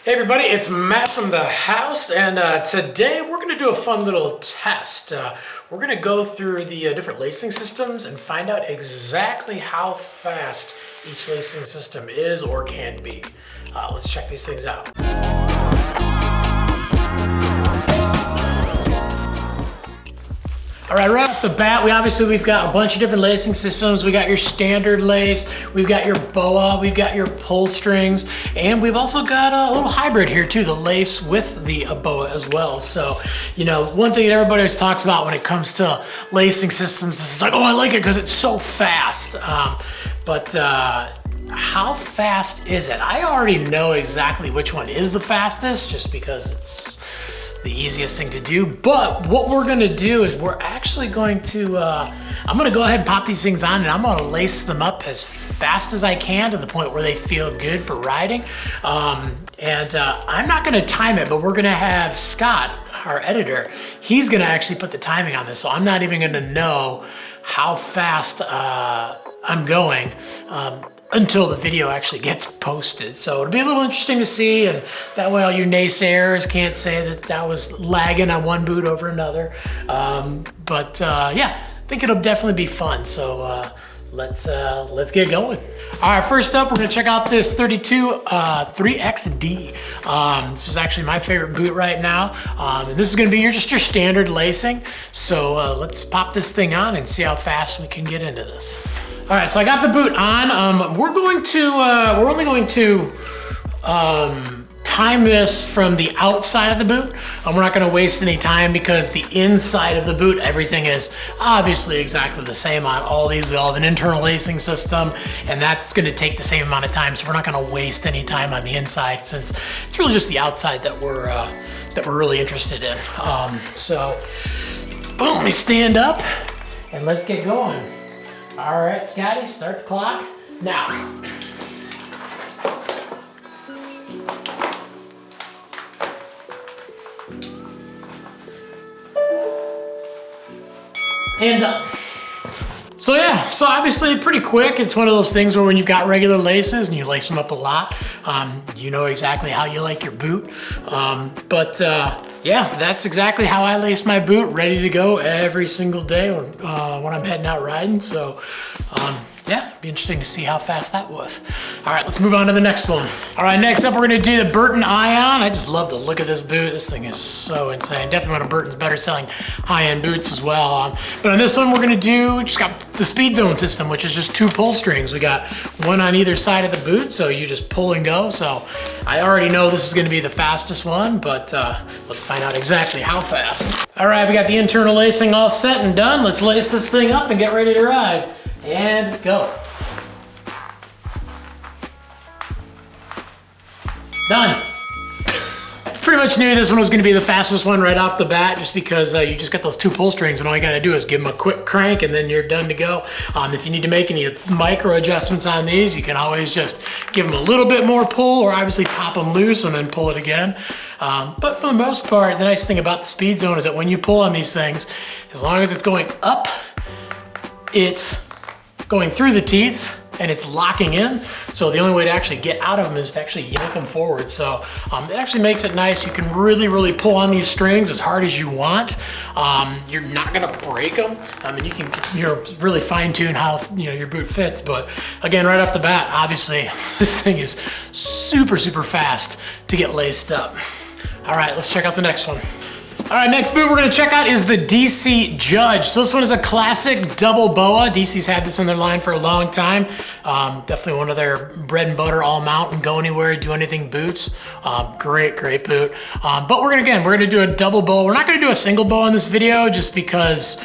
Hey everybody, it's Matt from the house, and today we're going to do a fun little test. We're going to go through the different lacing systems and find out exactly how fast each lacing system is or can be. Let's check these things out. All right, right off the bat, we've got a bunch of different lacing systems. We got your standard lace, we've got your boa, we've got your pull strings, and we've also got a little hybrid here too, the lace with the boa as well. So, you know, one thing that everybody always talks about when it comes to lacing systems is like, oh, I like it because it's so fast. But how fast is it? I already know exactly which one is the fastest just because it's the easiest thing to do. But what we're gonna do is we're actually going to, I'm gonna go ahead and pop these things on and I'm gonna lace them up as fast as I can to the point where they feel good for riding. I'm not gonna time it, but we're gonna have Scott, our editor, he's gonna actually put the timing on this. So I'm not even gonna know how fast I'm going until the video actually gets posted. So it'll be a little interesting to see, and that way all you naysayers can't say that that was lagging on one boot over another. Yeah, I think it'll definitely be fun. So let's get going. All right, first up, we're gonna check out this 32 3XD. This is actually my favorite boot right now. And this is gonna be just your standard lacing. So let's pop this thing on and see how fast we can get into this. All right, so I got the boot on. We're only going to time this from the outside of the boot. We're not gonna waste any time because the inside of the boot, everything is obviously exactly the same on all these. We all have an internal lacing system, and that's gonna take the same amount of time. So we're not gonna waste any time on the inside since it's really just the outside that we're really interested in. So boom, we stand up and let's get going. All right, Scotty, start the clock now. And done. So yeah, so obviously pretty quick. It's one of those things where when you've got regular laces and you lace them up a lot, you know exactly how you like your boot. Yeah, that's exactly how I lace my boot, ready to go every single day when I'm heading out riding. So yeah, be interesting to see how fast that was. All right, let's move on to the next one. All right, next up, we're gonna do the Burton Ion. I just love the look of this boot. This thing is so insane. Definitely one of Burton's better selling high-end boots as well. But on this one, we're gonna do, just got the SpeedZone system, which is just 2 pull strings. We got one on either side of the boot, so you just pull and go. So I already know this is gonna be the fastest one, but let's find out exactly how fast. All right, we got the internal lacing all set and done. Let's lace this thing up and get ready to ride. And go. Done. Pretty much knew this one was gonna be the fastest one right off the bat just because you just got those 2 pull strings and all you gotta do is give them a quick crank and then you're done to go. If you need to make any micro adjustments on these, you can always just give them a little bit more pull or obviously pop them loose and then pull it again. But for the most part, the nice thing about the SpeedZone is that when you pull on these things, as long as it's going up, it's going through the teeth and it's locking in. So the only way to actually get out of them is to actually yank them forward. So it actually makes it nice. You can really, really pull on these strings as hard as you want. You're not gonna break them. I mean, you can really fine tune how your boot fits. But again, right off the bat, obviously this thing is super, super fast to get laced up. All right, let's check out the next one. All right, next boot we're gonna check out is the DC Judge. So this one is a classic double boa. DC's had this in their line for a long time. Definitely one of their bread and butter, all mount and go anywhere, do anything boots. Great, great boot. But we're gonna do a double boa. We're not gonna do a single boa in this video just because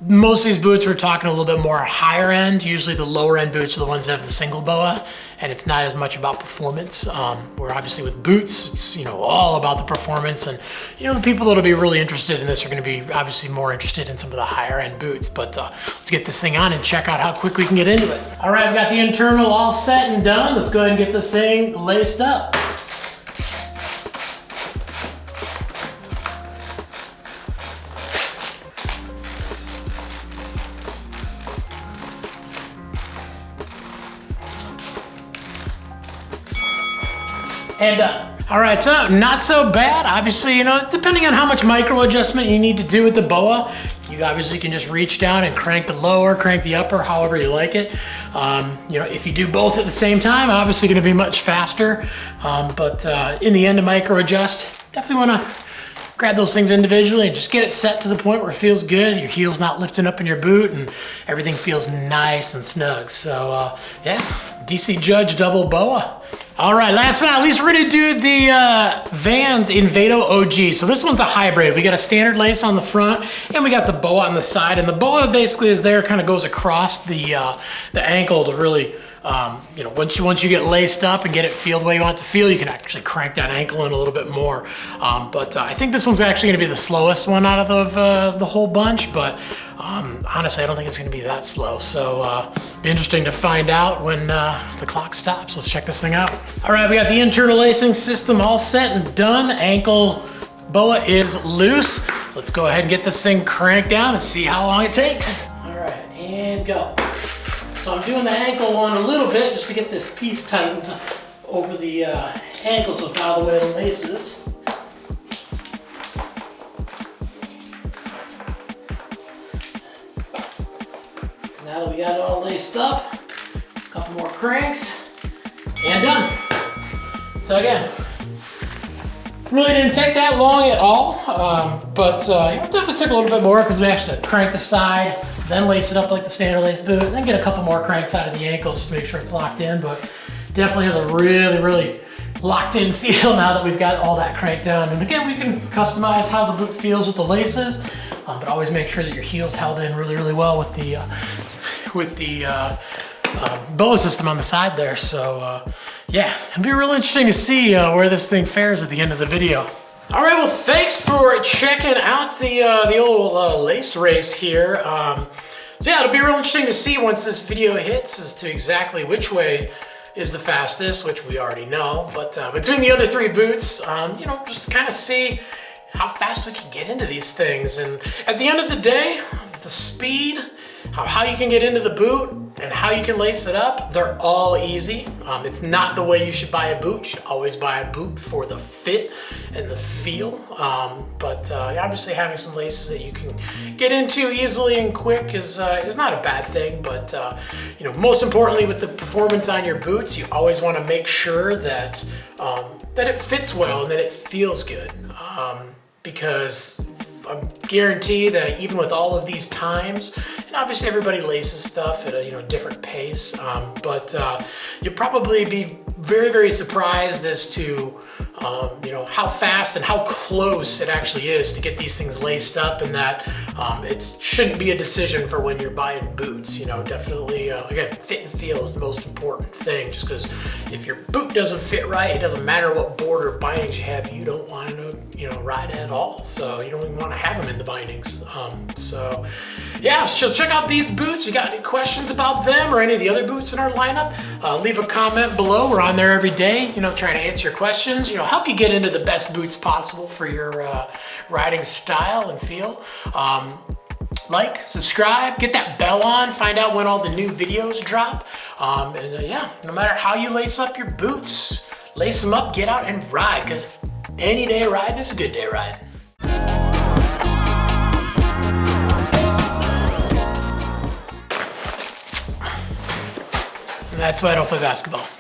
most of these boots we're talking a little bit more higher end. Usually the lower end boots are the ones that have the single boa, and it's not as much about performance. Where obviously with boots, it's all about the performance, and the people that'll be really interested in this are going to be obviously more interested in some of the higher end boots. But let's get this thing on and check out how quick we can get into it. All right, we got the internal all set and done. Let's go ahead and get this thing laced up. And done. All right, so not so bad. Obviously, you know, depending on how much micro adjustment you need to do with the boa, you obviously can just reach down and crank the lower, crank the upper, however you like it. You know, if you do both at the same time, obviously gonna be much faster. But in the end, to micro adjust, definitely wanna grab those things individually and just get it set to the point where it feels good. Your heel's not lifting up in your boot and everything feels nice and snug. So yeah, DC Judge double boa. All right, last but not least, we're gonna do the Vans Invado OG. So this one's a hybrid. We got a standard lace on the front and we got the boa on the side. And the boa basically is there, kind of goes across the ankle to really, you know, once you get laced up and get it feel the way you want it to feel, you can actually crank that ankle in a little bit more. But I think this one's actually gonna be the slowest one out of the whole bunch, but honestly, I don't think it's gonna be that slow. So be interesting to find out when the clock stops. Let's check this thing out. All right, we got the internal lacing system all set and done. Ankle boa is loose. Let's go ahead and get this thing cranked down and see how long it takes. All right, and go. So I'm doing the ankle one a little bit just to get this piece tightened over the ankle so it's out of the way of the laces. Now that we got it all laced up, a couple more cranks, and done. So again, really didn't take that long at all, but it definitely took a little bit more because we actually crank the side, then lace it up like the standard lace boot, and then get a couple more cranks out of the ankle just to make sure it's locked in. But definitely has a really, really locked in feel now that we've got all that cranked down. And again, we can customize how the boot feels with the laces, but always make sure that your heel's held in really, really well with the boa system on the side there. So yeah, it'll be real interesting to see where this thing fares at the end of the video. All right, well, thanks for checking out the old lace race here. So yeah, it'll be real interesting to see once this video hits as to exactly which way is the fastest, which we already know. But between the other three boots, you know, just kind of see how fast we can get into these things. And at the end of the day, the speed, how you can get into the boot and how you can lace it up, they're all easy. It's not the way you should buy a boot. You should always buy a boot for the fit and the feel. But obviously having some laces that you can get into easily and quick is not a bad thing. But you know, most importantly with the performance on your boots, you always want to make sure that that it fits well and that it feels good. Because I guarantee that even with all of these times, and obviously everybody laces stuff at a different pace, but you'll probably be very, very surprised as to how fast and how close it actually is to get these things laced up, and that it shouldn't be a decision for when you're buying boots. Definitely, again, fit and feel is the most important thing, just because if your boot doesn't fit right, it doesn't matter what board or bindings you have, you don't want to ride at all. So you don't even want to have them in the bindings. So yeah, so check out these boots. You got any questions about them or any of the other boots in our lineup, leave a comment below. We're on there every day, trying to answer your questions, help you get into the best boots possible for your riding style and feel. Like, subscribe, get that bell on, find out when all the new videos drop. Yeah, no matter how you lace up your boots, lace them up, get out and ride, because any day riding is a good day riding. And that's why I don't play basketball.